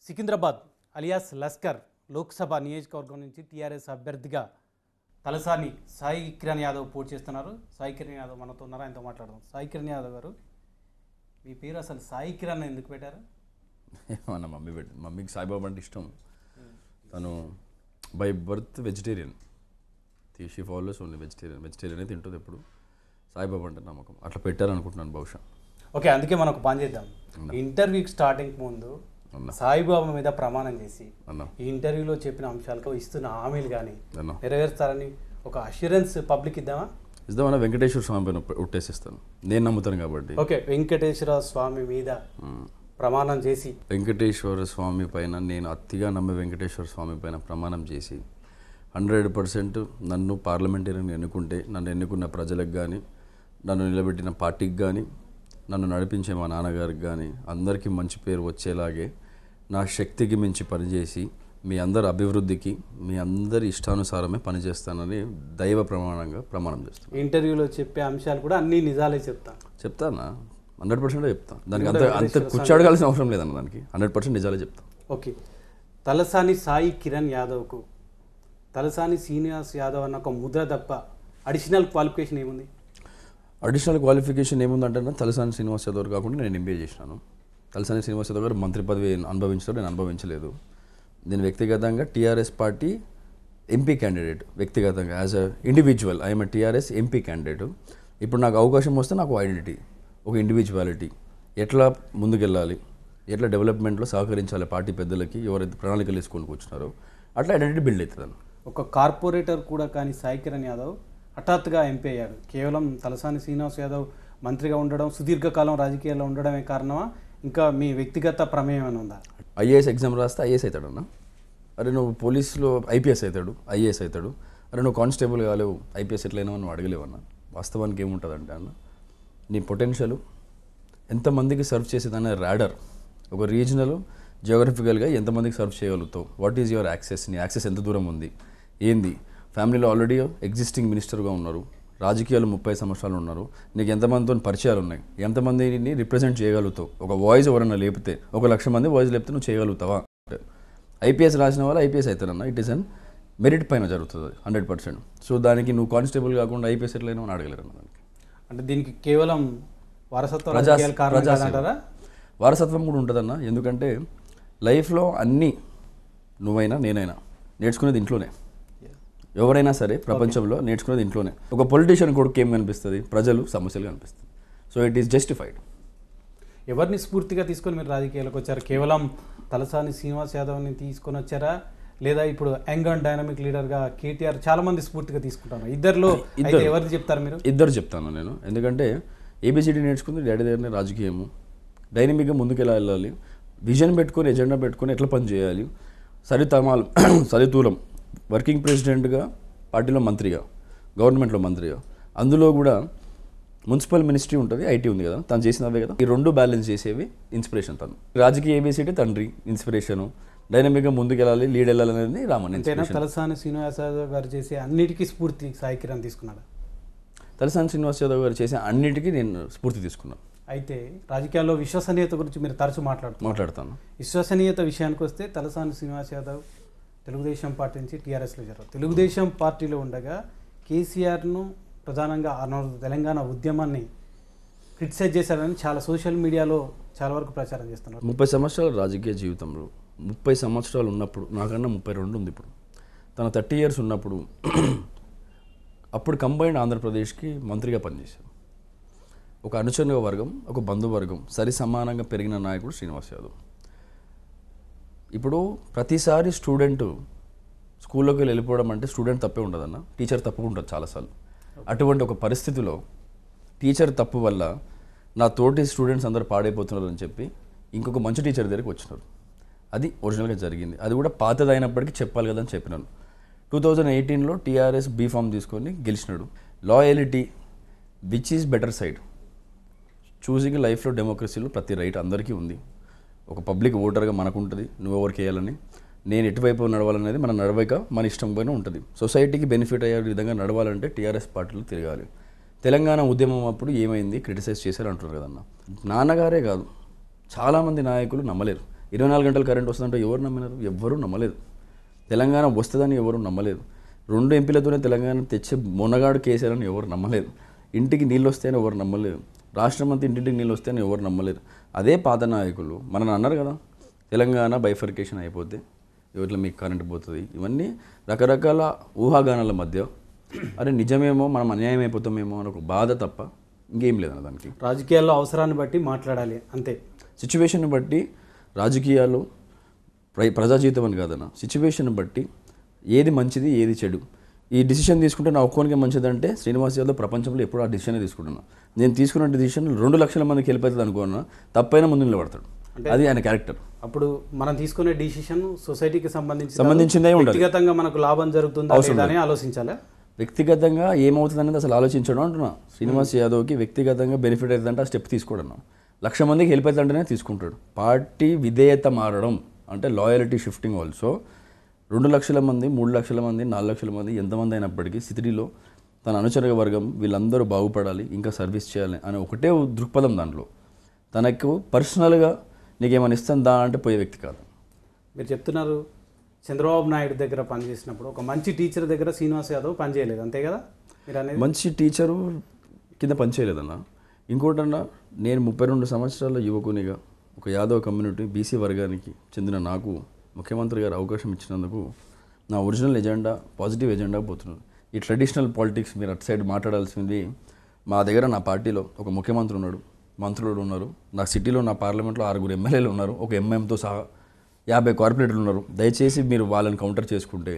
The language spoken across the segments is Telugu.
సికింద్రాబాద్ అలియాస్ లస్కర్ లోక్సభ నియోజకవర్గం నుంచి టీఆర్ఎస్ అభ్యర్థిగా తలసాని సాయి కిరణ్ యాదవ్ పోటీ చేస్తున్నారు. సాయి కిరణ్ యాదవ్ మనతో ఉన్నారు, ఆయనతో మాట్లాడదాం. సాయి కిరణ్ యాదవ్ గారు, మీ పేరు అసలు సాయి కిరణ్ ఎందుకు పెట్టారు? మన మమ్మీకి సాయిబాబా అంటే ఇష్టం. తను by birth vegetarian, she follows only వెజిటేరియనే తింటుంది ఎప్పుడు. సాయిబాబా అంటే నమ్మకం, అట్లా పెట్టారనుకుంటున్నాను బహుశా. ఓకే, అందుకే మనం ఒక పని చేద్దాం. ఇంటర్వ్యూకి స్టార్టింగ్ ముందు సాయిబాబా మీద ప్రమాణం చేసి ఈ ఇంటర్వ్యూలో చెప్పిన అంశాలతో ఇస్తున్న హామీలు కానీ నెరవేరుస్తారని ఒక అష్యూరెన్స్ పబ్లిక్ ఇద్దామన్నా. వెంకటేశ్వర స్వామి పైన ఉట్టేసిస్తాను, నేను నమ్ముతాను కాబట్టి. ఓకే, వెంకటేశ్వర స్వామి మీద ప్రమాణం చేసి, వెంకటేశ్వర స్వామి పైన నేను అతిగా నమ్మే వెంకటేశ్వర స్వామి పైన ప్రమాణం చేసి 100% నన్ను పార్లమెంటరీని ఎన్నుకుంటే, నన్ను ఎన్నుకున్న ప్రజలకు కానీ, నన్ను నిలబెట్టిన పార్టీకి కానీ, నన్ను నడిపించే మా నాన్నగారికి కానీ అందరికీ మంచి పేరు వచ్చేలాగే నా శక్తికి మించి పనిచేసి మీ అందరి అభివృద్ధికి, మీ అందరి ఇష్టానుసారమే పనిచేస్తానని దైవ ప్రమాణంగా ప్రమాణం చేస్తాను. ఇంటర్వ్యూలో చెప్పే అంశాలు కూడా అన్ని నిజాలే చెప్తానా? 100% చెప్తాను. దానికి అంత కూర్చోడగాల్సిన అవసరం లేదన్న, దానికి 100% నిజాలే చెప్తాను. ఓకే, తలసాని సాయి కిరణ్ యాదవ్కు తలసాని శ్రీనివాస్ యాదవ్ అన్న ఒక ముద్ర తప్ప అడిషనల్ క్వాలిఫికేషన్ ఏముంది? అడిషనల్ క్వాలిఫికేషన్ ఏముందంటే, తలసాని శ్రీనివాస్ యాదవ్ కాకుండా నేను ఎంబీఏ చేసినాను. తలసాని శ్రీనివాస్ యాదవ్ గారు మంత్రి పదవి అనుభవించారు, నేను అనుభవించలేదు. నేను వ్యక్తిగతంగా టీఆర్ఎస్ పార్టీ ఎంపీ క్యాండిడేట్, వ్యక్తిగతంగా as a individual I'm a TRS MP candidate. ఇప్పుడు నాకు అవకాశం వస్తే నాకు ఐడెంటిటీ, ఒక ఇండివిజువాలిటీ, ఎట్లా ముందుకెళ్ళాలి, ఎట్లా డెవలప్మెంట్లో సహకరించాలి పార్టీ పెద్దలకి, ఎవరైతే ప్రణాళికలు వేసుకొని కూర్చున్నారో అట్లా ఐడెంటిటీ బిల్డ్ అవుతుంది. ఒక కార్పొరేటర్ కూడా కానీ సాయి కిరణ్ యాదవ్ హఠాత్తుగా ఎంపీ అయ్యాడు. కేవలం తలసాని శ్రీనివాస్ యాదవ్ మంత్రిగా ఉండడం, సుదీర్ఘకాలం రాజకీయాల్లో ఉండడమే కారణమా, ఇంకా మీ వ్యక్తిగత ప్రమేయం అని ఉందా? ఐఏఎస్ ఎగ్జామ్ రాస్తే ఐఏఎస్ అవుతాడన్నా. అరే నువ్వు పోలీసులో ఐపీఎస్ అవుతాడు, ఐఏఎస్ అవుతాడు. అరే నువ్వు కానిస్టేబుల్ కాలేవు, ఐపీఎస్ ఎట్లయినా నువ్వు అడగలేవన్నా. వాస్తవానికి ఏముంటుందంటే అన్న, నీ పొటెన్షియల్ ఎంతమందికి సర్వ్ చేసేదన్న రాడర్, ఒక రీజనల్ జియోగ్రఫికల్గా ఎంతమందికి సర్వ్ చేయగలుగుతావు, వాట్ ఈజ్ యువర్ యాక్సెస్, నీ యాక్సెస్ ఎంత దూరం ఉంది, ఏంది. ఫ్యామిలీలో ఆల్రెడీ ఎగ్జిస్టింగ్ మినిస్టర్గా ఉన్నారు, రాజకీయాలు 30 సంవత్సరాలు ఉన్నారు, నీకు ఎంతమందితో పరిచయాలు ఉన్నాయి, ఎంతమందిని రిప్రజెంట్ చేయగలుగుతావు. ఒక వాయిస్ ఎవరైనా లేపితే, 1,00,000 మంది వాయిస్ లేపితే నువ్వు చేయగలుగుతావా? ఐపీఎస్ రాసిన వాళ్ళు ఐపీఎస్ అవుతారన్న, ఇట్ ఈస్ అన్ మెరిట్ పైన జరుగుతుంది 100%. సో దానికి నువ్వు కానిస్టేబుల్ కాకుండా ఐపీఎస్ ఎట్లయినా అని అడగలేరు దానికి. అంటే దీనికి కేవలం వారసత్వం వారసత్వం కూడా ఉంటుందన్న. ఎందుకంటే లైఫ్లో అన్నీ నువ్వైనా నేనైనా నేర్చుకునేది ఇంట్లోనే. ఎవరైనా సరే ప్రపంచంలో నేర్చుకునేది ఇంట్లోనే. ఒక పొలిటీషియన్ కొడుకు ఏం కనిపిస్తుంది, ప్రజలు సమస్యలు కనిపిస్తుంది. So it is justified. ఎవరిని స్ఫూర్తిగా తీసుకొని మీరు రాజకీయాలకు వచ్చారు? కేవలం తలసాని శ్రీనివాస్ యాదవ్ని తీసుకొని వచ్చారా, లేదా ఇప్పుడు యంగ్ అండ్ డైనమిక్ లీడర్గా కేటీఆర్ చాలా మంది స్ఫూర్తిగా తీసుకుంటారు? ఇద్దరిలో ఎవరిది చెప్తారు మీరు? ఇద్దరు చెప్తాను నేను. ఎందుకంటే ఏబిసిడి నేర్చుకుంది డాడీ దగ్గరనే. రాజకీయము డైనమిక్గా ముందుకు ఎలా వెళ్ళాలి, విజన్ పెట్టుకొని ఎజెండా పెట్టుకొని ఎట్లా పని చేయాలి, సరితూలం వర్కింగ్ ప్రెసిడెంట్గా, పార్టీలో మంత్రిగా, గవర్నమెంట్లో మంత్రిగా, అందులో కూడా మున్సిపల్ మినిస్ట్రీ ఉంటుంది, ఐటీ ఉంది కదా, తను చేసినవే కదా. ఈ రెండు బ్యాలెన్స్ చేసేవి ఇన్స్పిరేషన్. తను రాజకీయ ఏబిసిడి తండ్రి ఇన్స్పిరేషను, డైనమిక్గా ముందుకు వెళ్ళాలి, లీడ్ వెళ్ళాలనేది రామన్. తలసాని శ్రీనివాస్ యాదవ్ గారు చేసే అన్నిటికీ స్ఫూర్తి సాయి కిరణ్ తీసుకున్నాడు. తలసాని శ్రీనివాస్ యాదవ్ గారు చేసే అన్నిటికీ నేను స్ఫూర్తి తీసుకున్నాను. అయితే రాజకీయాల్లో విశ్వసనీయత గురించి మీరు తరచూ మాట్లాడతాను. విశ్వసనీయత విషయానికి వస్తే తలసాని శ్రీనివాస్ యాదవ్ తెలుగుదేశం పార్టీ నుంచి టీఆర్ఎస్లో జరుగుతుంది. తెలుగుదేశం పార్టీలో ఉండగా కేసీఆర్ను ప్రధానంగా తెలంగాణ ఉద్యమాన్ని క్రిటిసైజ్ చేశారని చాలా సోషల్ మీడియాలో చాలా వరకు ప్రచారం చేస్తున్నారు. 30 సంవత్సరాల రాజకీయ జీవితంలో 30 సంవత్సరాలు ఉన్నప్పుడు, నాకన్నా 32 ఉంది ఇప్పుడు, తన 30 years ఉన్నప్పుడు అప్పుడు కంబైన్డ్ ఆంధ్రప్రదేశ్కి మంత్రిగా పనిచేశారు. ఒక అనుచరుల వర్గం, ఒక బంధువర్గం సరి సమానంగా పెరిగిన నాయకుడు శ్రీనివాస్ యాదవ్. ఇప్పుడు ప్రతిసారి స్టూడెంట్ స్కూల్లోకి వెళ్ళిపోవడం అంటే స్టూడెంట్ తప్పే ఉండదన్న, టీచర్ తప్పు ఉంటుంది చాలాసార్లు. అటువంటి ఒక పరిస్థితిలో టీచర్ తప్పు వల్ల నా తోటి స్టూడెంట్స్ అందరూ పాడైపోతున్నారు అని చెప్పి ఇంకొక మంచి టీచర్ దగ్గరికి వచ్చినారు. అది ఒరిజినల్గా జరిగింది. అది కూడా పాతదైనప్పటికీ చెప్పాలి కదా అని చెప్పినాను. 2018లో టీఆర్ఎస్ బీఫామ్ తీసుకొని గెలిచినాడు. Loyalty which is better side, choosing లైఫ్లో డెమోక్రసీలో ప్రతి రైట్ అందరికీ ఉంది. ఒక పబ్లిక్ ఓటర్గా మనకు ఉంటుంది, నువ్వు ఎవరికి వేయాలని, నేను ఎటువైపు నడవాలనేది మన నడవక మన ఇష్టం పైన ఉంటుంది. సొసైటీకి బెనిఫిట్ అయ్యే విధంగా నడవాలంటే టీఆర్ఎస్ పార్టీలో తిరగాలి. తెలంగాణ ఉద్యమం అప్పుడు ఏమైంది, క్రిటిసైజ్ చేశారు అంటున్నారు కదన్న. నాన్నగారే కాదు, చాలామంది నాయకులు నమ్మలేరు 24 గంటలు కరెంట్ వస్తుందంటే ఎవరు నమ్మినారు? ఎవ్వరూ నమ్మలేదు. తెలంగాణ వస్తుందని ఎవరు నమ్మలేదు. 2 ఎంపీలతోనే తెలంగాణ తెచ్చే మొనగాడు కేసీఆర్ అని ఎవరు నమ్మలేదు. ఇంటికి నీళ్ళు వస్తాయని ఎవరు నమ్మలేదు. రాష్ట్రం అంతా ఇంటింటికి నీళ్ళు వస్తాయని ఎవరు నమ్మలేదు. అదే పాత నాయకులు మనని అన్నారు కదా, తెలంగాణ బైఫర్కేషన్ అయిపోతే ఇట్లా మీకు కరెంట్ పోతుంది. ఇవన్నీ రకరకాల ఊహాగానాల మధ్య అరే నిజమేమో మనం అన్యాయం అయిపోతామేమో అని ఒక బాధ తప్ప ఇంకేం లేదన్న దానికి. రాజకీయాల్లో అవసరాన్ని బట్టి మాట్లాడాలి అంతే. సిచ్యువేషన్ బట్టి రాజకీయాలు ప్రజా జీవితం అని కాదన్న, సిచ్యువేషన్ బట్టి ఏది మంచిది ఏది చెడు. ఈ డిసిషన్ తీసుకుంటే నా ఒక్కోనికి మంచిదంటే శ్రీనివాస్ యాదవ్ ప్రపంచంలో ఎప్పుడు ఆ డిసిషనే తీసుకుంటున్నా. నేను తీసుకున్న డిసిషన్ 2 లక్షల మందికి వెళ్ళిపోతుంది అనుకున్నా, తప్పైనా ముందు నిలబడతాడు. అది ఆయన క్యారెక్టర్. అప్పుడు మనం తీసుకునే డిసిషన్ సొసైటీకి సంబంధించిందే ఉండాలి. వ్యక్తిగతంగా మనకు లాభం జరుగుతుందా అని ఆలోచించాలి. వ్యక్తిగతంగా ఏమవుతుంది అనేది అసలు ఆలోచించడం అంటున్నా. శ్రీనివాస్ యాదవ్కి వ్యక్తిగతంగా బెనిఫిట్ అవుతుందంటే ఆ స్టెప్ తీసుకోవడం. 1,00,000 మందికి వెళ్ళిపోతుంటేనే తీసుకుంటాడు. పార్టీ విధేయత మారడం అంటే లాయలిటీ షిఫ్టింగ్ ఆల్సో. 2 లక్షల మంది 3 లక్షల మంది 4 లక్షల మంది ఎంతమంది అయినప్పటికీ సిటీలో తన అనుచర వర్గం వీళ్ళందరూ బాగుపడాలి, ఇంకా సర్వీస్ చేయాలి అనే ఒకటే దృక్పథం. దాంట్లో తనకు పర్సనల్గా నీకేమైనా ఇస్తుందా అంటే పోయే వ్యక్తి కాదు. మీరు చెప్తున్నారు చంద్రబాబు నాయుడు దగ్గర పనిచేసినప్పుడు ఒక మంచి టీచర్ దగ్గర శ్రీనివాస్ యాదవ్ పనిచేయలేదు, అంతే కదా మీరు అనేది? మంచి టీచరు కింద పనిచేయలేదన్న. ఇంకోటన్నా, నేను 32 సంవత్సరాల యువకునిగా ఒక యాదవ్ కమ్యూనిటీ బీసీ వర్గానికి చెందిన నాకు ముఖ్యమంత్రి గారు అవకాశం ఇచ్చినందుకు నా ఒరిజినల్ ఎజెండా పాజిటివ్ ఎజెండా పోతున్నాను. ఈ ట్రెడిషనల్ పాలిటిక్స్ మీరు అటు సైడ్ మాట్లాడాల్సింది. మా దగ్గర నా పార్టీలో ఒక ముఖ్యమంత్రి ఉన్నాడు, మంత్రులు ఉన్నారు, నా సిటీలో నా పార్లమెంట్లో 6 ఎమ్మెల్యేలు ఉన్నారు, ఒక ఎంఎంతో సహా 50 కార్పొరేటర్లు ఉన్నారు. దయచేసి మీరు వాళ్ళని కౌంటర్ చేసుకుంటే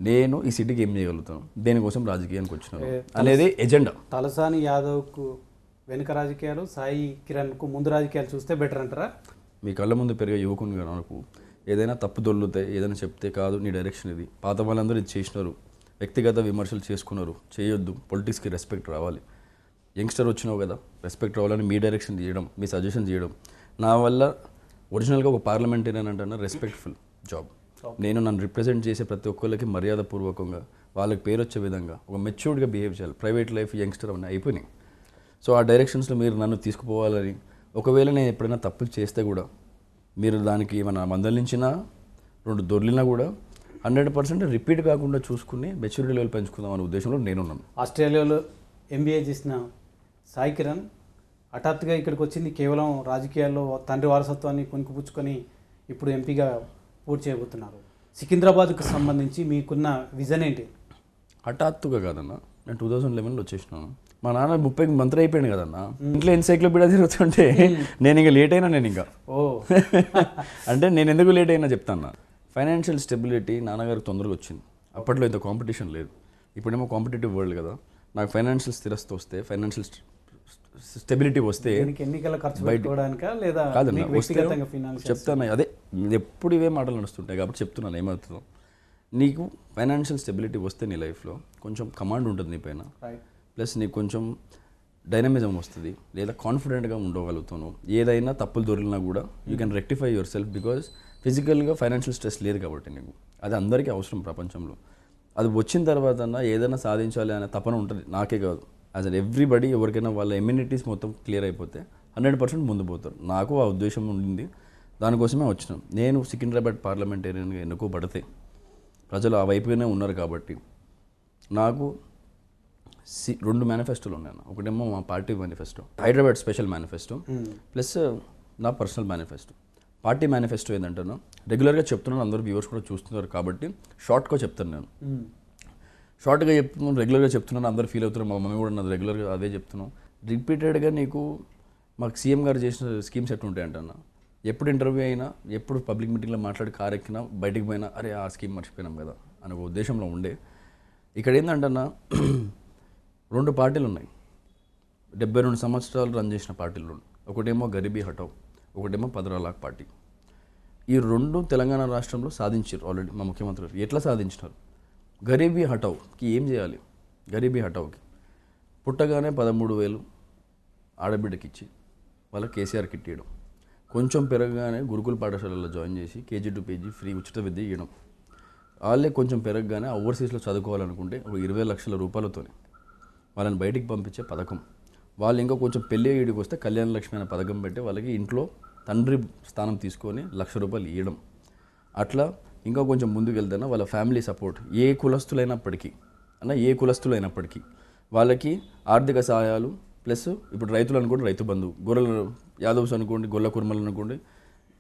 నేను ఈ సిటీకి ఏం చేయగలుగుతాను, దేనికోసం రాజకీయానికి వచ్చినాను అనేది ఎజెండా. తలసాని యాదవ్కు వెనుక రాజకీయాలు, సాయి కిరణ్కు ముందు రాజకీయాలు చూస్తే బెటర్ అంటారా? మీ కళ్ళ ముందు పెరిగే యువకునిగా నాకు ఏదైనా తప్పు దొల్లుతాయి, ఏదైనా చెప్తే కాదు నీ డైరెక్షన్ ఇది, పాత వాళ్ళందరూ ఇది చేసినారు, వ్యక్తిగత విమర్శలు చేసుకున్నారు, చేయొద్దు, పొలిటిక్స్కి రెస్పెక్ట్ రావాలి, యంగ్స్టర్ వచ్చినావు కదా రెస్పెక్ట్ రావాలని మీ డైరెక్షన్ చేయడం, మీ సజెషన్ చేయడం. నా వల్ల ఒరిజినల్గా ఒక పార్లమెంటేరియన్ అంటే రెస్పెక్ట్ఫుల్ జాబ్. నేను నన్ను రిప్రజెంట్ చేసే ప్రతి ఒక్కరికి మర్యాదపూర్వకంగా వాళ్ళకి పేరు వచ్చే విధంగా ఒక మెచ్యూర్డ్గా బిహేవ్ చేయాలి. ప్రైవేట్ లైఫ్ యంగ్స్టర్ అవన్నీ అయిపోయినాయి. సో ఆ డైరెక్షన్స్లో మీరు నన్ను తీసుకుపోవాలని, ఒకవేళ నేను ఎప్పుడైనా తప్పులు చేస్తే కూడా మీరు దానికి ఏమైనా మందలించినా 2 దొర్లినా కూడా 100% రిపీట్ కాకుండా చూసుకుని మెచ్యూరిటీ లెవెల్ పెంచుకుందాం అనే ఉద్దేశంలో నేనున్నాను. ఆస్ట్రేలియాలో ఎంబీఏ చేసిన సాయి కిరణ్ హఠాత్తుగా ఇక్కడికి వచ్చింది కేవలం రాజకీయాల్లో తండ్రి వారసత్వాన్ని కొనుక్కుపుచ్చుకొని ఇప్పుడు ఎంపీగా పూర్తి చేయబోతున్నారు. సికింద్రాబాద్కు సంబంధించి మీకున్న విజన్ ఏంటి? హఠాత్తుగా కాదన్న, నేను 2011లో వచ్చేసినాను. మా నాన్న 30కి మంత్రి అయిపోయాడు కదన్న, ఇంట్లో ఎన్సైక్లోపీడియా తిరుగుతుంటే నేను ఇంకా లేట్ అయినా. నేను ఇంకా అంటే నేను ఎందుకు లేట్ అయినా చెప్తాను. ఫైనాన్షియల్ స్టెబిలిటీ నాన్నగారికి తొందరగా వచ్చింది. అప్పట్లో ఇంత కాంపిటీషన్ లేదు, ఇప్పుడేమో కాంపిటేటివ్ వరల్డ్ కదా. నాకు ఫైనాన్షియల్ స్థిరత వస్తే, ఫైనాన్షియల్ స్టెబిలిటీ వస్తే ఎన్నికల ఖర్చు పెట్టుకోవడానికా లేదా కాదన్న వ్యక్తిగతంగా ఫైనాన్స్ చెప్తాను. అదే ఎప్పుడు ఇవే మాటలు నడుస్తుంటాయి కాబట్టి చెప్తున్నాను. ఏమవుతుందో నీకు ఫైనాన్షియల్ స్టెబిలిటీ వస్తే నీ లైఫ్లో కొంచెం కమాండ్ ఉంటుంది నీ పైన, ప్లస్ నీకు కొంచెం డైనమిజం వస్తుంది, లేదా కాన్ఫిడెంట్గా ఉండగలుగుతాను. ఏదైనా తప్పులు దొరికినా కూడా you can rectify your self, because ఫిజికల్గా ఫైనాన్షియల్ స్ట్రెస్ లేదు కాబట్టి నీకు. అది అందరికీ అవసరం ప్రపంచంలో. అది వచ్చిన తర్వాత ఏదైనా సాధించాలి అనే తపన ఉంటుంది, నాకే కాదు, యాజ్ అన్ ఎవ్రీబడి. ఎవరికైనా వాళ్ళ ఎమ్యూనిటీస్ మొత్తం క్లియర్ అయిపోతే 100% ముందు పోతారు. నాకు ఆ ఉద్దేశం ఉండింది, దానికోసమే వచ్చినాను. నేను సికింద్రాబాద్ పార్లమెంటేరియన్గా ఎన్నుకోబడితే ప్రజలు ఆ వైపుగానే ఉన్నారు కాబట్టి నాకు 2 మేనిఫెస్టోలు ఉన్నాయి. ఒకటేమో మా party manifesto, Hyderabad special manifesto, plus నా పర్సనల్ మేనిఫెస్టో. పార్టీ మేనిఫెస్టో ఏంటంటే రెగ్యులర్గా చెప్తున్నాను, అందరూ వ్యూవర్స్ కూడా చూస్తున్నారు కాబట్టి షార్ట్గా చెప్తాను. నేను షార్ట్గా చెప్తున్నాను, రెగ్యులర్గా చెప్తున్నాను, అందరూ ఫీల్ అవుతున్నారు. మా మమ్మీ కూడా నాది రెగ్యులర్గా అదే చెప్తున్నాను. రిపీటెడ్గా నీకు మాకు సీఎం గారు చేసిన స్కీమ్స్ ఎట్లా ఉంటాయంటన్నా, ఎప్పుడు ఇంటర్వ్యూ అయినా, ఎప్పుడు పబ్లిక్ మీటింగ్లో మాట్లాడి కారు ఎక్కినా, బయటికి పోయినా అరే ఆ స్కీమ్ మర్చిపోయినాం కదా అనే ఒక ఉద్దేశంలో ఉండే. ఇక్కడ ఏంటంటన్నా 2 పార్టీలు ఉన్నాయి, 72 సంవత్సరాలు రన్ చేసిన పార్టీలు. ఒకటేమో గరీబీ హటావ్, ఒకటేమో పదరాలాక్ పార్టీ. ఈ 2 తెలంగాణ రాష్ట్రంలో సాధించారు ఆల్రెడీ మా ముఖ్యమంత్రి గారు. ఎట్లా సాధించినారు? గరీబీ హటావ్కి ఏం చేయాలి? గరీబీ హటావ్కి పుట్టగానే 13,000 ఆడబిడ్డకి ఇచ్చి వాళ్ళకి కేసీఆర్ కిట్ ఇవ్వడం, కొంచెం పెరగగానే గురుకుల పాఠశాలలో జాయిన్ చేసి KG to PG ఫ్రీ ఉచిత విద్య ఇవ్వడం, వాళ్ళే కొంచెం పెరగగానే ఓవర్సీస్లో చదువుకోవాలనుకుంటే ఒక 20 లక్షల రూపాయలతో వాళ్ళని బయటికి పంపించే పథకం. వాళ్ళు ఇంకా కొంచెం పెళ్ళి ఈడికి వస్తే కళ్యాణ లక్ష్మి అనే పథకం పెట్టి వాళ్ళకి ఇంట్లో తండ్రి స్థానం తీసుకొని ₹1,00,000 ఇవ్వడం. అట్లా ఇంకా కొంచెం ముందుకు వెళ్తేనే వాళ్ళ ఫ్యామిలీ సపోర్ట్ ఏ కులస్తులైనప్పటికీ వాళ్ళకి ఆర్థిక సహాయాలు ప్లస్ ఇప్పుడు రైతులు అనుకోండి రైతు బంధు, గొర్రెల యాదవ్స్ అనుకోండి గొల్ల కుర్మలు అనుకోండి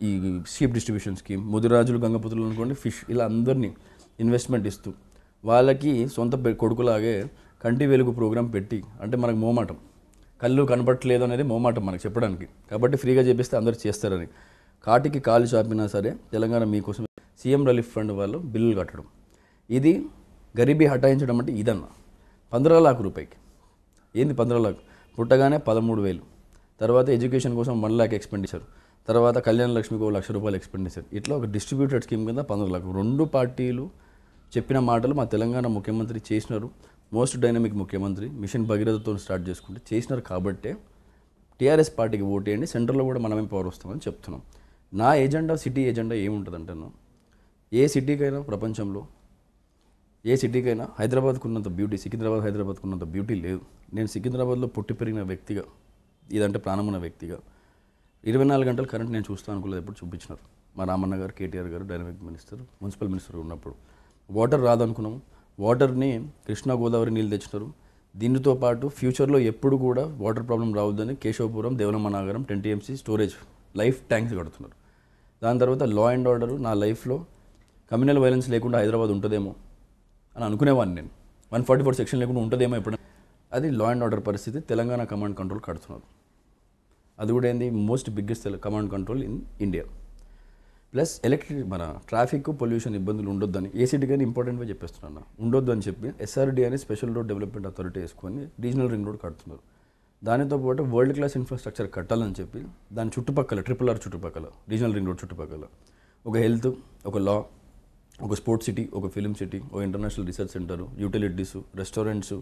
ఈ షీప్ డిస్ట్రిబ్యూషన్ స్కీమ్, ముదిరాజులు గంగపుత్రులు అనుకోండి ఫిష్, ఇలా అందరినీ ఇన్వెస్ట్మెంట్ ఇస్తూ వాళ్ళకి సొంత కొడుకులాగే కంటి వెలుగు ప్రోగ్రాం పెట్టి, అంటే మనకు మోమాటం కళ్ళు కనపడట్లేదు అనేది మోమాటం మనకు చెప్పడానికి, కాబట్టి ఫ్రీగా చేపిస్తే అందరు చేస్తారని కాటికి కాలు చాపినా సరే తెలంగాణ మీకోసం సీఎం రిలీఫ్ ఫండ్ వాళ్ళు బిల్లులు కట్టడం. ఇది గరీబీ హటాయించడం అంటే ఇదన్న 15 लाख రూపాయకి ఏంది 15 लाख పుట్టగానే 13,000, తర్వాత ఎడ్యుకేషన్ కోసం 1 लाख ఎక్స్పెండిచర్, తర్వాత కళ్యాణ లక్ష్మికి ₹1,00,000 ఎక్స్పెండిచర్, ఇట్లా ఒక డిస్ట్రిబ్యూటెడ్ స్కీమ్ కింద 15 लाख. రెండు పార్టీలు చెప్పిన మాటలు మా తెలంగాణ ముఖ్యమంత్రి చేసినారు. మోస్ట్ డైనమిక్ ముఖ్యమంత్రి మిషన్ భగీరథతో స్టార్ట్ చేసుకుంటే చేసినారు కాబట్టే టీఆర్ఎస్ పార్టీకి ఓటేయండి, సెంటర్లో కూడా మనమే పవర్ వస్తామని చెప్తున్నాం. నా ఎజెండా సిటీ ఎజెండా ఏముంటుందంటాను, ఏ సిటీకైనా ప్రపంచంలో ఏ సిటీకైనా హైదరాబాద్కు ఉన్నంత బ్యూటీ, హైదరాబాద్కు ఉన్నంత బ్యూటీ లేదు. నేను సికింద్రాబాద్లో పుట్టి పెరిగిన వ్యక్తిగా, ఇదంటే ప్రాణమున్న వ్యక్తిగా 24 గంటలు కరెంట్ నేను చూస్తాను అనుకోలేదు, ఎప్పుడు చూపించినారు మా రామన్న గారు, కేటీఆర్ గారు డైనమిక్ మినిస్టర్, మున్సిపల్ మినిస్టర్ ఉన్నప్పుడు. వాటర్ రాదనుకున్నాము, వాటర్ని కృష్ణా గోదావరి నీళ్ళు తెచ్చినారు. దీనితో పాటు ఫ్యూచర్లో ఎప్పుడు కూడా వాటర్ ప్రాబ్లం రావద్దని Keshavapuram, Devanamma Nagaram 10 TMC storage life tanks కడుతున్నారు. దాని తర్వాత లా అండ్ ఆర్డర్, నా లైఫ్లో కమ్యూనల్ వైలెన్స్ లేకుండా హైదరాబాద్ ఉంటుందేమో అని అనుకునేవాడిని నేను. 144 సెక్షన్ లేకుండా ఉంటుందేమో ఎప్పుడైనా. అది లా అండ్ ఆర్డర్ పరిస్థితి తెలంగాణ కమాండ్ కంట్రోల్ కడుతున్నారు. అది కూడా ఏంది most biggest command control in India. Plus మన ట్రాఫిక్ పొల్యూషన్ ఇబ్బందులు ఉండొద్దని ఏసీటీ కానీ ఇంపార్టెంట్గా చెప్పేస్తున్నాను, ఉండొద్దు అని చెప్పి SRD అని స్పెషల్ రోడ్ డెవలప్మెంట్ అథారిటీ వేసుకొని రీజనల్ రింగ్ రోడ్ కడుతున్నారు. దానితో పాటు వరల్డ్ క్లాస్ ఇన్ఫ్రాస్ట్రక్చర్ కట్టాలని చెప్పి దాని చుట్టుపక్కల RRR చుట్టుపక్కల, రీజనల్ రింగ్ రోడ్ చుట్టుపక్కల ఒక హెల్త్, ఒక లా, ఒక స్పోర్ట్స్ సిటీ, ఒక ఫిలిం సిటీ, ఒక international research centre, utilities, restaurants,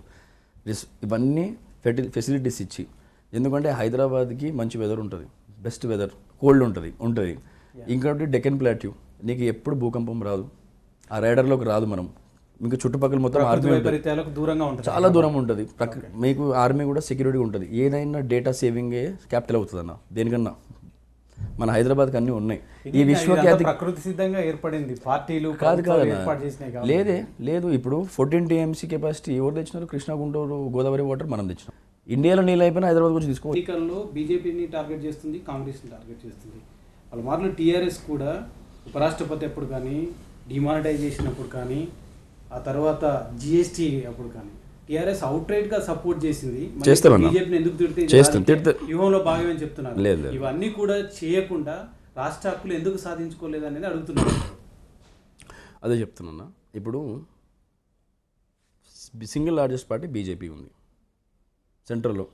ఇవన్నీ ఫెసిలిటీస్ ఇచ్చి, ఎందుకంటే హైదరాబాద్కి మంచి వెదర్ ఉంటుంది, బెస్ట్ వెదర్, కోల్డ్ ఉంటుంది. ఇంకోటి డెక్కన్ ప్లాట్యూ, నీకు ఎప్పుడు భూకంపం రాదు, ఆ రైడర్లోకి రాదు. మనం మీకు చుట్టుపక్కల మొత్తం ఆర్మీ చాలా దూరం ఉంటుంది, మీకు ఆర్మీ కూడా సెక్యూరిటీ ఉంటుంది. ఏదైనా డేటా సేవింగే క్యాపిటల్ అవుతుంది అన్న, దేనికన్నా మన హైదరాబాద్కి అన్నీ ఉన్నాయి. ఈ విశ్వఖ్యాతి ప్రకృతి సిద్ధంగా ఏర్పడింది, పార్టీలు కాదు లేదు. ఇప్పుడు 14 TMC కెపాసిటీ ఎవరు తెచ్చినారు? కృష్ణా, గుంటూరు, గోదావరి వాటర్ మనం తెచ్చినాం. ఇండియాలో నీళ్ళు అయిపోయినా హైదరాబాద్ గురించి తీసుకోవాలి. ఎన్నికల్లో బీజేపీని టార్గెట్ చేస్తుంది, కాంగ్రెస్ని టార్గెట్ చేస్తుంది. వాళ్ళ మార్లు టీఆర్ఎస్ కూడా ఉపరాష్ట్రపతి అప్పుడు కానీ, డిమానిటైజేషన్ అప్పుడు కానీ, ఆ తర్వాత GST అప్పుడు కానీ టీఆర్ఎస్ అవుట్ రైట్ గా సపోర్ట్ చేసింది. బీజేపీని ఎందుకు తిడితే వ్యూహంలో భాగమని చెప్తున్నారు. ఇవన్నీ కూడా చేయకుండా రాష్ట్ర హక్కులు ఎందుకు సాధించుకోలేదు అనేది అడుగుతున్నారు. అదే చెప్తున్నా. ఇప్పుడు సింగిల్ లార్జెస్ట్ పార్టీ బీజేపీ ఉంది సెంట్రల్లో,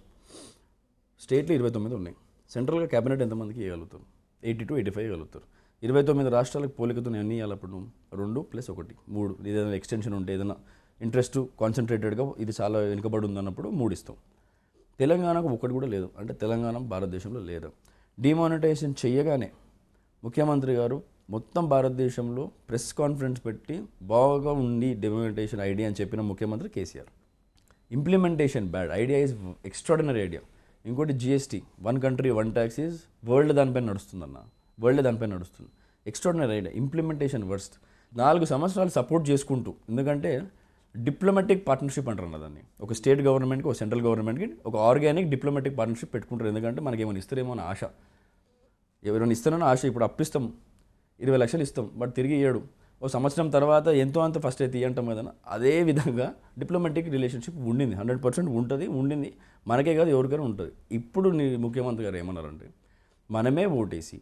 స్టేట్లో 29 ఉన్నాయి. సెంట్రల్గా క్యాబినెట్ ఎంతమందికి ఇవ్వగలుగుతారు? 80 to 85 ఇవ్వగలుగుతారు. 29 రాష్ట్రాలకు పోలికతో ఎన్ని ఇవ్వాలి? అప్పుడు 2 + 1 3. ఏదైనా ఎక్స్టెన్షన్ ఉంటే, ఏదైనా ఇంట్రెస్ట్ కాన్సన్ట్రేటెడ్గా ఇది చాలా వెనుకబడి ఉందన్నప్పుడు 3 ఇస్తాం. తెలంగాణకు ఒకటి కూడా లేదు, అంటే తెలంగాణ భారతదేశంలో లేదు. డిమానిటైజేషన్ చేయగానే ముఖ్యమంత్రి గారు మొత్తం భారతదేశంలో ప్రెస్ కాన్ఫరెన్స్ పెట్టి బాగా ఉండి డిమానిటైజేషన్ ఐడియా అని చెప్పిన ముఖ్యమంత్రి KCR. Implementation bad, idea is extraordinary idea. ఇంకోటి GST, 1 country 1 tax is world దానిపైన నడుస్తుందన్న, వరల్డ్ దానిపైన నడుస్తుంది. Extraordinary idea, implementation worst. 4 సంవత్సరాలు సపోర్ట్ చేసుకుంటూ, ఎందుకంటే డిప్లొమాటిక్ పార్ట్నర్షిప్ అంటారు దాన్ని. ఒక స్టేట్ గవర్నమెంట్కి, ఒక సెంట్రల్ గవర్నమెంట్కి ఒక ఆర్గానిక్ డిప్లొమాటిక్ పార్ట్నర్షిప్ పెట్టుకుంటారు. ఎందుకంటే మనకి ఏమైనా ఇస్తారేమో అని ఆశ, ఎవరైనా ఇస్తారని ఆశ. ఇప్పుడు అప్పిస్తాం, 20 లక్షలు ఇస్తాం, బట్ తిరిగి ఇయ్యడు. ఓ సంవత్సరం తర్వాత ఎంతో అంత ఫస్ట్ అయితే ఇవ్వంటాం కదా. అదే విధంగా డిప్లొమాటిక్ రిలేషన్షిప్ ఉండింది, 100% ఉంటుంది, ఉండింది. మనకే కాదు ఎవరికైనా ఉంటుంది. ఇప్పుడు ముఖ్యమంత్రి గారు ఏమన్నారంటే, మనమే ఓటేసి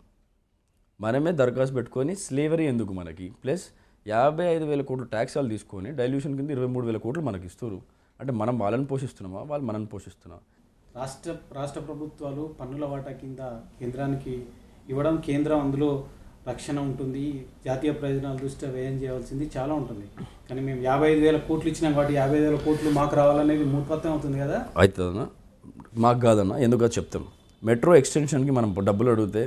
మనమే దరఖాస్తు పెట్టుకొని స్లేవరీ ఎందుకు మనకి, ప్లస్ 55,000 కోట్లు ట్యాక్స్ వాళ్ళు తీసుకొని డైల్యూషన్ కింద 23,000 కోట్లు మనకి ఇస్తారు. అంటే మనం వాళ్ళని పోషిస్తున్నామా, వాళ్ళు మనల్ని పోషిస్తున్నామా? రాష్ట్ర ప్రభుత్వాలు పన్నుల వాటా కింద కేంద్రానికి ఇవ్వడం, కేంద్రం అందులో రక్షణ ఉంటుంది, జాతీయ ప్రయోజనాల దృష్ట్యా వ్యయం చేయాల్సింది చాలా ఉంటుంది. కానీ మేము 55,000 కోట్లు ఇచ్చినాం కాబట్టి 55,000 కోట్లు మాకు రావాలనేది మూర్ఖత్వం అవుతుంది కదా. అవుతుందన్నా, మాకు కాదన్నా. ఎందుకు చెప్తాం, మెట్రో ఎక్స్టెన్షన్కి మనం డబ్బులు అడిగితే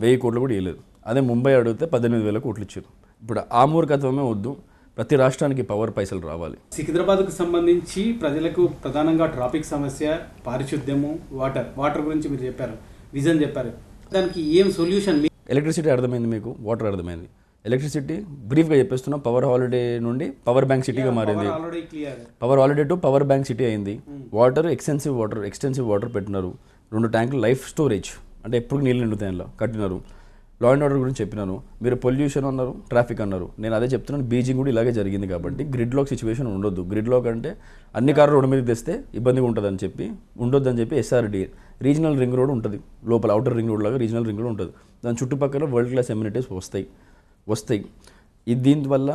1000 కోట్లు కూడా ఇవ్వలేదు. అదే ముంబై అడిగితే 18,000 కోట్లు ఇచ్చారు. ఇప్పుడు ఆ మూర్ఖత్వమే వద్దు, ప్రతి రాష్ట్రానికి పవర్ పైసలు రావాలి. సికింద్రాబాద్కు సంబంధించి ప్రజలకు ప్రధానంగా ట్రాఫిక్ సమస్య, పారిశుద్ధ్యము, వాటర్ గురించి మీరు చెప్పారు, విజన్ చెప్పారు. దానికి ఏం సొల్యూషన్? ఎలక్ట్రిసిటీ అర్థమైంది మీకు, వాటర్ అర్థమైంది. ఎలక్ట్రిసిటీ బ్రీఫ్గా చెప్పేస్తున్నాం, పవర్ హాలిడే నుండి పవర్ బ్యాంక్ సిటీగా మారింది. Power holiday to power bank city అయింది. వాటర్ ఎక్స్టెన్సివ్ వాటర్ పెట్టినారు. 2 ట్యాంకులు లైఫ్ స్టోరేజ్, అంటే ఎప్పుడు నీళ్ళు నిండుతాయి అందులో కట్టినారు. లా అండ్ ఆర్డర్ గురించి చెప్పినాను. మీరు పొల్యూషన్ అన్నారు, ట్రాఫిక్ అన్నారు. నేను అదే చెప్తున్నాను, బీజింగ్ కూడా ఇలాగే జరిగింది కాబట్టి గ్రిడ్ లాక్ సిచ్యువేషన్ ఉండొద్దు. గ్రిడ్ లాక్ అంటే అన్ని కార్లు రోడ్డు మీదకి తెస్తే ఇబ్బందిగా ఉంటుందని చెప్పి ఉండొద్దని చెప్పి ఎస్ఆర్డి రీజనల్ రింగ్ రోడ్ ఉంటుంది, లోపల అవుటర్ రింగ్ రోడ్ లాగా రీజనల్ రింగ్ రోడ్ ఉంటుంది. దాని చుట్టుపక్కల వరల్డ్ క్లాస్ ఎమ్యూనిటీస్ వస్తాయి. దీనివల్ల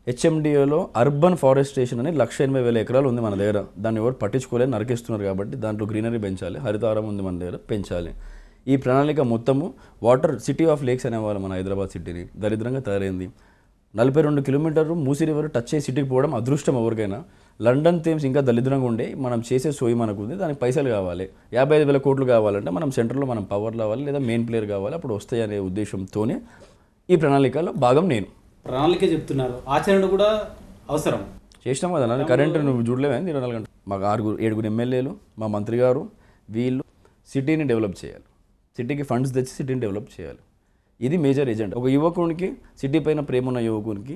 హెచ్ఎండిఏలో అర్బన్ ఫారెస్టేషన్ అని 180,000 ఎకరాలు ఉంది మన దగ్గర. దాన్ని ఎవరు పట్టించుకోలేదు, నరికేస్తున్నారు. కాబట్టి దాంట్లో గ్రీనరీ పెంచాలి, హరితహారం ఉంది మన దగ్గర, పెంచాలి. ఈ ప్రణాళిక మొత్తము వాటర్ సిటీ ఆఫ్ లేక్స్ అనేవాళ్ళు మన హైదరాబాద్ సిటీని, దరిద్రంగా తయారైంది. 42 కిలోమీటర్లు మూసీ రివర్ టచ్ అయ్యి సిటీకి పోవడం అదృష్టం ఎవరికైనా. లండన్ థేమ్స్ ఇంకా దరిద్రంగా ఉండే, మనం చేసే సోయి మనకు ఉంది, దానికి పైసలు కావాలి. 55,000 కోట్లు కావాలంటే మనం సెంటర్లో మనం పవర్ రావాలి, లేదా మెయిన్ ప్లేయర్ కావాలి, అప్పుడు వస్తాయి అనే ఉద్దేశంతోనే ఈ ప్రణాళికలో భాగం నేను. ప్రణాళిక చెప్తున్నారు, ఆచరణ కూడా అవసరం. చేసినాం కదా, కరెంట్ నువ్వు చూడలేవని 24 గంటలు. మాకు 6-7 ఎమ్మెల్యేలు, మా మంత్రి గారు, వీళ్ళు సిటీని డెవలప్ చేయాలి, సిటీకి ఫండ్స్ తెచ్చి సిటీని డెవలప్ చేయాలి. ఇది మేజర్ ఎజెండా. ఒక యువకునికి, సిటీ పైన ప్రేమ ఉన్న యువకునికి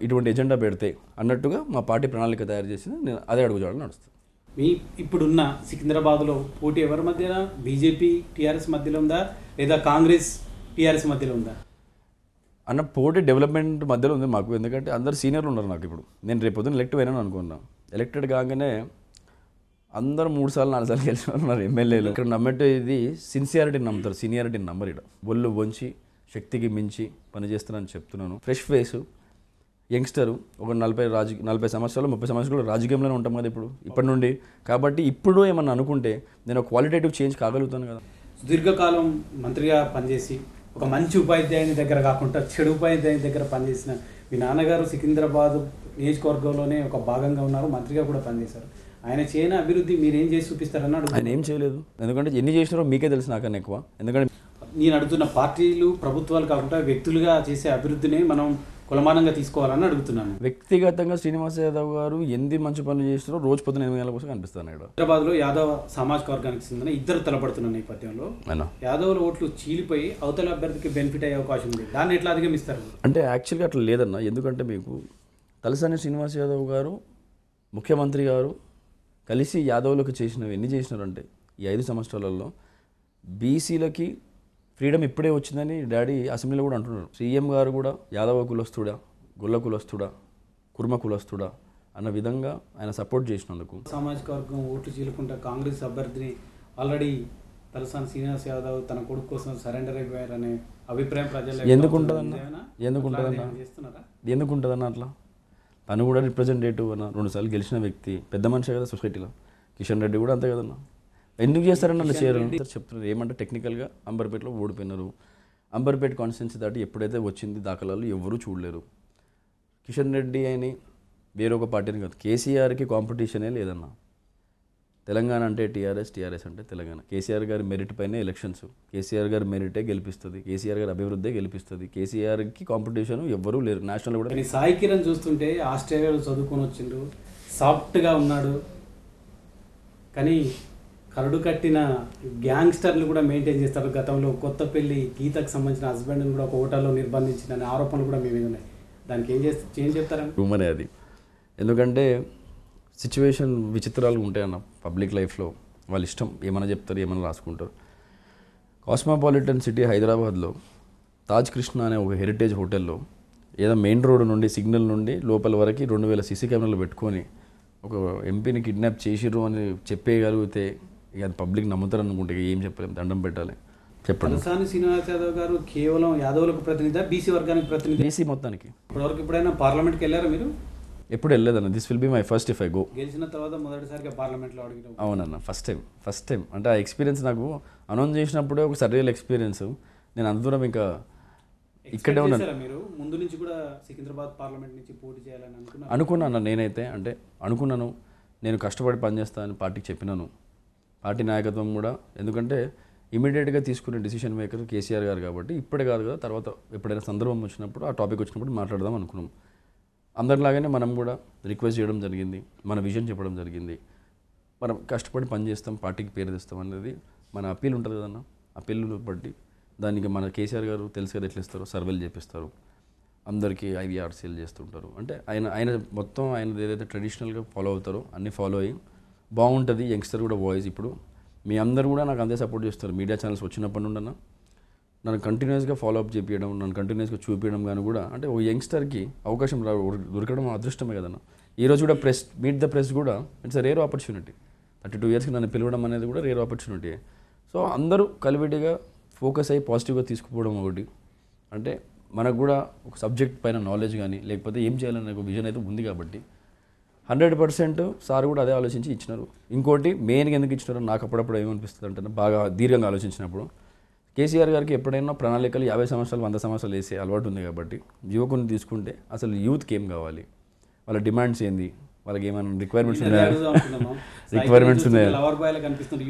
ఇటువంటి ఎజెండా పెడితే అన్నట్టుగా మా పార్టీ ప్రణాళిక తయారు చేసింది. నేను అదే అడుగుజాడని నడుస్తుంది. మీ ఇప్పుడున్న సికింద్రాబాద్లో పోటీ ఎవరి మధ్యన? బీజేపీ టీఆర్ఎస్ మధ్యలో ఉందా, లేదా కాంగ్రెస్ టీఆర్ఎస్ మధ్యలో ఉందా? అన్న పోటీ డెవలప్మెంట్ మధ్యలో ఉంది మాకు. ఎందుకంటే అందరు సీనియర్లు ఉన్నారు నాకు. ఇప్పుడు నేను రేపు పొద్దున్న ఎలక్ట్ అయినాను అనుకున్నాను. ఎలక్టెడ్ కాగానే అందరూ 3 సార్లు 4 సార్లు గెలిచిన ఉన్నారు ఎమ్మెల్యేలు. ఇక్కడ నమ్మేటే ఇది సిన్సియారిటీని నమ్ముతారు, సీనియారిటీని నమ్మరు. ఇక్కడ ఒళ్ళు వంచి శక్తికి మించి పనిచేస్తానని చెప్తున్నాను. ఫ్రెష్ ఫేసు, యంగ్స్టరు, ఒక 40 సంవత్సరాలు 30 సంవత్సరాలు రాజకీయంలోనే ఉంటాం కదా ఇప్పటి నుండి. కాబట్టి ఇప్పుడు ఏమన్నా అనుకుంటే నేను క్వాలిటేటివ్ చేంజ్ కాగలుగుతాను కదా. సుదీర్ఘకాలం మంత్రిగా పనిచేసి ఒక మంచి ఉపాధ్యాయుని దగ్గర కాకుండా చెడు ఉపాధ్యాయుని దగ్గర పనిచేసిన మీ నాన్నగారు సికింద్రాబాద్ నియోజకవర్గంలోనే ఒక భాగంగా ఉన్నారు, మంత్రిగా కూడా పనిచేశారు. ఆయన చేయని అభివృద్ధి మీరేం చేసి చూపిస్తారన్నాడు. ఆయన ఏం చేయలేదు, ఎందుకంటే ఎన్ని చేసినారో మీకే తెలుసు నాకన్నా ఎక్కువ. ఎందుకంటే నేను అడుగుతున్న పార్టీలు, ప్రభుత్వాలు కాకుండా వ్యక్తులుగా చేసే అభివృద్ధిని మనం కులమానంగా తీసుకోవాలని అడుగుతున్నాను. వ్యక్తిగతంగా శ్రీనివాస్ యాదవ్ గారు ఎన్ని మంచి పనులు చేస్తారో రోజు పొద్దున 8 గంటల కోసం కనిపిస్తాను. ఇక్కడ హైదరాబాద్లో యాదవ్ సామాజిక వర్గానికి చెందిన 2 తలపడుతున్న నేపథ్యంలో యాదవ్ల ఓట్లు చీలిపోయి అవతల అభ్యర్థికి బెనిఫిట్ అయ్యే అవకాశం ఉంది. దాన్ని ఎట్లా అధిగమిస్తారు? అంటే యాక్చువల్గా అట్లా లేదన్న. ఎందుకంటే మీకు తలసాని శ్రీనివాస్ యాదవ్ గారు, ముఖ్యమంత్రి గారు కలిసి యాదవ్లకు చేసినవి ఎన్ని చేసినారంటే ఈ 5 సంవత్సరాలలో బీసీలకి ఫ్రీడమ్ ఇప్పుడే వచ్చిందని డాడీ అసెంబ్లీలో కూడా అంటున్నారు. సీఎం గారు కూడా యాదవ కులస్తుడా, గొల్ల కులస్తుడా, కుర్మ కులస్తుడా అన్న విధంగా ఆయన సపోర్ట్ చేసినందుకు సామాజిక వర్గం ఓట్లు చీలుకుంటా కాంగ్రెస్ అభ్యర్థిని ఆల్రెడీ తలసాని శ్రీనివాస్ యాదవ్ తన కొడుకు కోసం సరెండర్ అయిపోయారనే అభిప్రాయం ప్రజలు ఎందుకుంటుందన్న అట్లా. తను కూడా రిప్రజెంటేటివ్ అన్న, 2 సార్లు గెలిచిన వ్యక్తి, పెద్ద మనిషి కదా సొసైటీలో. కిషన్ రెడ్డి కూడా అంతే కదన్నా. ఎందుకు చేస్తారని అలా చేయరు చెప్తున్నారు. ఏమంటే టెక్నికల్గా అంబర్పేటలో ఓడిపోయినారు. అంబర్పేట కాన్స్టిట్యున్సీ దాటి ఎప్పుడైతే వచ్చింది దాఖలాలు ఎవరూ చూడలేరు. కిషన్ రెడ్డి అని వేరొక పార్టీని కాదు, కేసీఆర్కి కాంపిటీషనే లేదన్న. తెలంగాణ అంటే టీఆర్ఎస్, టీఆర్ఎస్ అంటే తెలంగాణ. కేసీఆర్ గారి మెరిట్ పైనే ఎలక్షన్స్. కేసీఆర్ గారి మెరిటే గెలిపిస్తుంది, కేసీఆర్ గారి అభివృద్ధి గెలిపిస్తుంది. కేసీఆర్కి కాంపిటీషన్ ఎవ్వరూ లేరు. నేషనల్ కూడా. సాయి కిరణ్ చూస్తుంటే ఆస్ట్రేలియాలో చదువుకొని వచ్చిండు, సాఫ్ట్గా ఉన్నాడు, కానీ కరడు కట్టిన గ్యాంగ్స్టర్లు కూడా మెయింటైన్ చేస్తారు. గతంలో కొత్తపల్లి గీతకు సంబంధించిన హస్బెండ్ని కూడా ఒక హోటల్లో నిర్బంధించిన ఆరోపణలు కూడా మీ మీద ఉన్నాయి. దానికి ఏం చెప్తారని? రూమరే అది. ఎందుకంటే సిచ్యువేషన్ విచిత్రాలు ఉంటాయన్న పబ్లిక్ లైఫ్లో. వాళ్ళ ఇష్టం, ఏమైనా చెప్తారు, ఏమైనా రాసుకుంటారు. కాస్మోపాలిటన్ సిటీ హైదరాబాద్లో తాజ్ కృష్ణ అనే ఒక హెరిటేజ్ హోటల్లో ఏదో మెయిన్ రోడ్ నుండి సిగ్నల్ నుండి లోపల వరకు 2000 సీసీ కెమెరాలు పెట్టుకొని ఒక ఎంపీని కిడ్నాప్ చేసిర్రు అని చెప్పేయగలిగితే ఇక అది పబ్లిక్ నమ్ముతారు అనుకుంటే ఏం చెప్పలేము, దండం పెట్టాలి. చెప్పండి. తలసాని శ్రీనివాస్ యాదవ్ గారు కేవలం యాదవులకు ప్రతినిధి, బీసీ వర్గానికి ప్రతినిధి? బీసీ మొత్తానికి. ఇప్పటివరకు ఎప్పుడైనా పార్లమెంట్కి వెళ్ళారా మీరు? ఎప్పుడు వెళ్ళలేదన్న. This will be my first if I go. గెలిచిన తర్వాత మొదటిసారిగా పార్లమెంట్లో అడిగిన? అవునన్న, ఫస్ట్ టైం. అంటే ఆ ఎక్స్పీరియన్స్ నాకు అనౌన్స్ చేసినప్పుడే ఒక సర్రియల్ ఎక్స్పీరియన్స్. నేను అంత దూరం ఇంకా ఇక్కడే ఉన్నాను. మీరు ముందు నుంచి కూడా సికింద్రాబాద్ పార్లమెంట్ నుంచి పోటీ చేయాలని అనుకున్నాను. నేనైతే అనుకున్నాను, నేను కష్టపడి పనిచేస్తానని పార్టీకి చెప్పినాను. పార్టీ నాయకత్వం కూడా, ఎందుకంటే ఇమీడియట్గా తీసుకునే డిసిషన్ మేకర్ కేసీఆర్ గారు కాబట్టి ఇప్పుడే కాదు కదా, తర్వాత ఎప్పుడైనా సందర్భం వచ్చినప్పుడు, ఆ టాపిక్ వచ్చినప్పుడు మాట్లాడదాం అనుకున్నాం. అందరిలాగానే మనం కూడా రిక్వెస్ట్ చేయడం జరిగింది, మన విజన్ చెప్పడం జరిగింది. మనం కష్టపడి పనిచేస్తాం, పార్టీకి పేరు తెస్తాం అనేది మన అప్పీల్ ఉంటుంది కదన్న. అప్పీల్ బట్టి దానికి మన కేసీఆర్ గారు తెలుసు కదా ఎట్లా ఇస్తారు, సర్వేలు చేపిస్తారు, అందరికీ ఐవీఆర్సీలు చేస్తుంటారు. అంటే ఆయన మొత్తం ఆయన ఏదైతే ట్రెడిషనల్గా ఫాలో అవుతారో అన్నీ ఫాలో అయ్యి బాగుంటుంది. యంగ్స్టర్ కూడా వాయిస్ ఇప్పుడు మీ అందరు కూడా నాకు అంతే సపోర్ట్ చేస్తారు. మీడియా ఛానల్స్ వచ్చినప్పటి నుండి నన్ను కంటిన్యూస్గా ఫాలో అప్ చేపించడం, నన్ను కంటిన్యూస్గా చూపించడం కానీ కూడా అంటే ఒక యంగ్స్టర్కి అవకాశం దొరకడం అదృష్టమే కదన్న. ఈరోజు కూడా మీట్ ద ప్రెస్ కూడా ఇట్స్ అ రేర్ ఆపర్చునిటీ. 32 yearsకి నన్ను పిలవడం అనేది కూడా రేర్ ఆపర్చునిటీ. సో అందరూ కలివిడిగా ఫోకస్ అయ్యి పాజిటివ్గా తీసుకుపోవడం ఒకటి. అంటే మనకు కూడా ఒక సబ్జెక్ట్ పైన నాలెడ్జ్ కానీ లేకపోతే ఏం చేయాలనే ఒక విజన్ అయితే ఉంది కాబట్టి 100% సార్ కూడా అదే ఆలోచించి ఇచ్చినారు. ఇంకోటి మెయిన్గా ఎందుకు ఇచ్చినారో నాకు అప్పుడప్పుడు ఏమనిపిస్తుంది అంటే బాగా దీర్ఘంగా ఆలోచించినప్పుడు కేసీఆర్ గారికి ఎప్పుడైనా ప్రణాళికలు 50 సంవత్సరాలు 100 సంవత్సరాలు వేసే అలవాటు ఉంది కాబట్టి యువకుని తీసుకుంటే అసలు యూత్కి ఏం కావాలి, వాళ్ళ డిమాండ్స్ ఏంది, వాళ్ళకి ఏమైనా రిక్వైర్మెంట్స్ ఉన్నాయా,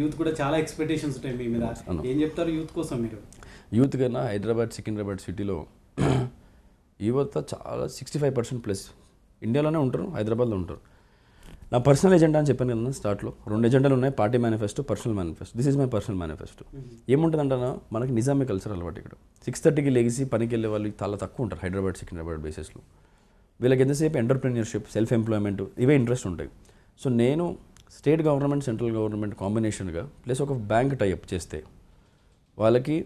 యూత్ కూడా చాలా ఎక్స్పెక్టేషన్స్ ఉంటాయి మీ మీద. ఏం చెప్తారు యూత్ కోసం మీరు? యూత్ కన్నా హైదరాబాద్ సికింద్రాబాద్ సిటీలో యువత చాలా 65% ఇండియాలోనే ఉంటారు, హైదరాబాద్లో ఉంటారు. నా పర్సనల్ ఎజెండా అని చెప్పాను కదా స్టార్ట్లో, 2 ఎజెండాలు ఉన్నాయి, party manifesto, personal manifesto. This is my personal manifesto. ఏముంటుందంటే మనకి నిజామే కల్చర్ అలవాటు. ఇక్కడ 6:30కి లేచి పనికి వెళ్ళే వాళ్ళు చాలా తక్కువ ఉంటారు హైదరాబాద్ సికింద్రాబాద్ బేసెస్లో. వీళ్ళకి ఎంతసేపు ఎంటర్ప్రెన్యూర్షిప్, సెల్ఫ్ ఎంప్లాయ్మెంట్ ఇవే ఇంట్రెస్ట్ ఉంటాయి. సో నేను స్టేట్ గవర్నమెంట్ సెంట్రల్ గవర్నమెంట్ కాంబినేషన్గా ప్లస్ ఒక బ్యాంక్ టైఅప్ చేస్తే వాళ్ళకి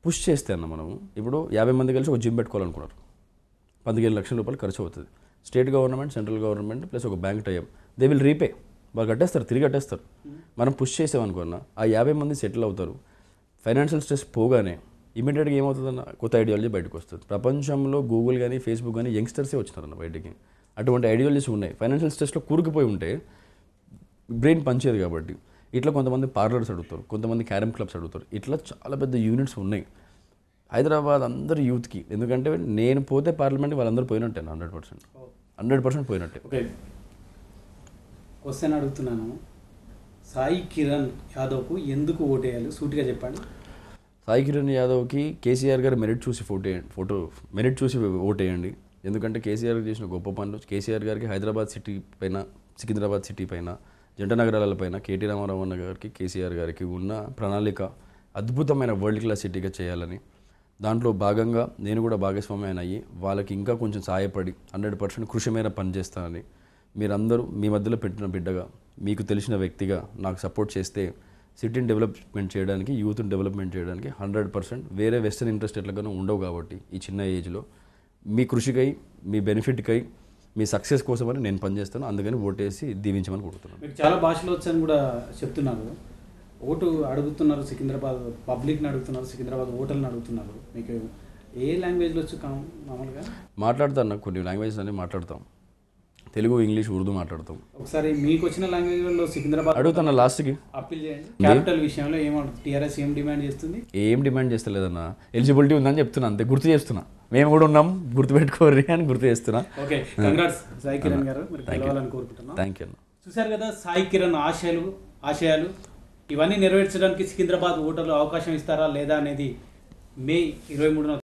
పుష్ చేస్తే అన్న మనము ఇప్పుడు 50 మంది కలిసి ఒక జిమ్ పెట్టుకోవాలనుకున్నారు, 15 లక్షల రూపాయలు ఖర్చు అవుతుంది. State government central government plus ఒక bank tie up, they will repay, వాళ్ళు కట్టేస్తారు, తిరిగి కట్టేస్తారు. మనం పుష్ చేసామనుకున్నా ఆ 50 మంది సెటిల్ అవుతారు. ఫైనాన్షియల్ స్ట్రెస్ పోగానే ఇమీడియట్గా ఏమవుతుందన్న కొత్త ఐడియాలజీ బయటకు వస్తుంది. ప్రపంచంలో గూగుల్ కానీ ఫేస్బుక్ కానీ యంగ్స్టర్సే వచ్చినారన్న బయటికి. అటువంటి ఐడియాలజీస్ ఉన్నాయి. ఫైనాన్షియల్ స్ట్రెస్లో కూరుకుపోయి ఉంటే బ్రెయిన్ పనిచేయదు కాబట్టి ఇట్లా కొంతమంది పార్లర్స్ అడుగుతారు, కొంతమంది క్యారమ్ క్లబ్స్ అడుగుతారు. ఇట్లా చాలా పెద్ద యూనిట్స్ ఉన్నాయి హైదరాబాద్ అందరు యూత్కి. ఎందుకంటే నేను పోతే పార్లమెంట్ వాళ్ళందరూ పోయినట్టే 100% పోయినట్టే. ఓకే, క్వశ్చన్ అడుగుతున్నాను. సాయి కిరణ్ యాదవ్కు ఎందుకు ఓటేయాలి సూటిగా చెప్పండి. సాయి కిరణ్ యాదవ్కి కేసీఆర్ గారు మెరిట్ చూసి ఓటేయండి. ఎందుకంటే కేసీఆర్ చేసిన గొప్ప పనులు, కేసీఆర్ గారికి హైదరాబాద్ సిటీ పైన, సికింద్రాబాద్ సిటీ పైన, జంట నగరాలపైన కేటీ రామారావు అన్న గారికి, కేసీఆర్ గారికి ఉన్న ప్రణాళిక అద్భుతమైన వరల్డ్ క్లాస్ సిటీగా చేయాలని, దాంట్లో భాగంగా నేను కూడా భాగస్వామ్యం అయ్యి వాళ్ళకి ఇంకా కొంచెం సహాయపడి 100% కృషి మేర పనిచేస్తానని మీరందరూ మీ మధ్యలో పెట్టిన బిడ్డగా, మీకు తెలిసిన వ్యక్తిగా నాకు సపోర్ట్ చేస్తే సిటీని డెవలప్మెంట్ చేయడానికి, యూత్ని డెవలప్మెంట్ చేయడానికి 100% వేరే వెస్టర్న్ ఇంట్రెస్ట్ ఎట్లాగానో ఉండవు కాబట్టి ఈ చిన్న ఏజ్లో మీ కృషికై, మీ బెనిఫిట్కై, మీ సక్సెస్ కోసమని నేను పనిచేస్తాను. అందుకని ఓటేసి దీవించమని కోరుతున్నాను. మీకు చాలా భాషలు వచ్చని కూడా చెప్తున్నారు. ఓటు అడుగుతున్నారు, సికింద్రాబాద్ పబ్లిక్ని అడుగుతున్నారు, సికింద్రాబాద్ ఓటర్ని అడుగుతున్నారు. మీకు ఏ లాంగ్వేజ్లో వచ్చు మామూలుగా? మాట్లాడతాను, కొన్ని లాంగ్వేజెస్ అన్నీ మాట్లాడతాం. తెలుగు, ఇంగ్లీష్, ఉర్దూ మాట్లాడతాం. ఒకసారి మీకు వచ్చిన లాంగ్వేజ్లో సికింద్రాబాద్ అడుగుతాను లాస్ట్కి. అప్పీల్ చేయండి. క్యాపిటల్ విషయంలో టీఆర్ఎస్ ఏం డిమాండ్ చేస్తుంది? ఏం డిమాండ్ చేస్తలేదన్న, ఎలిజిబిలిటీ ఉందని చెప్తున్నా, అంతే. గుర్తు చేస్తున్నా, మేము కూడా ఉన్నాం, గుర్తుపెట్టుకోర్రి అని గుర్తు చేస్తున్నా. ఓకే, కంగ్రాట్స్ సాయి కిరణ్ గారు, మీరు గెలవాలని కోరుకుంటున్నాను. థ్యాంక్ యూ అన్న. చూశారు కదా సాయి కిరణ్ ఆశయాలు ఇవన్నీ నెరవేర్చడానికి సికింద్రాబాద్ ఓటర్లు అవకాశం ఇస్తారా లేదా అనేది మే 23న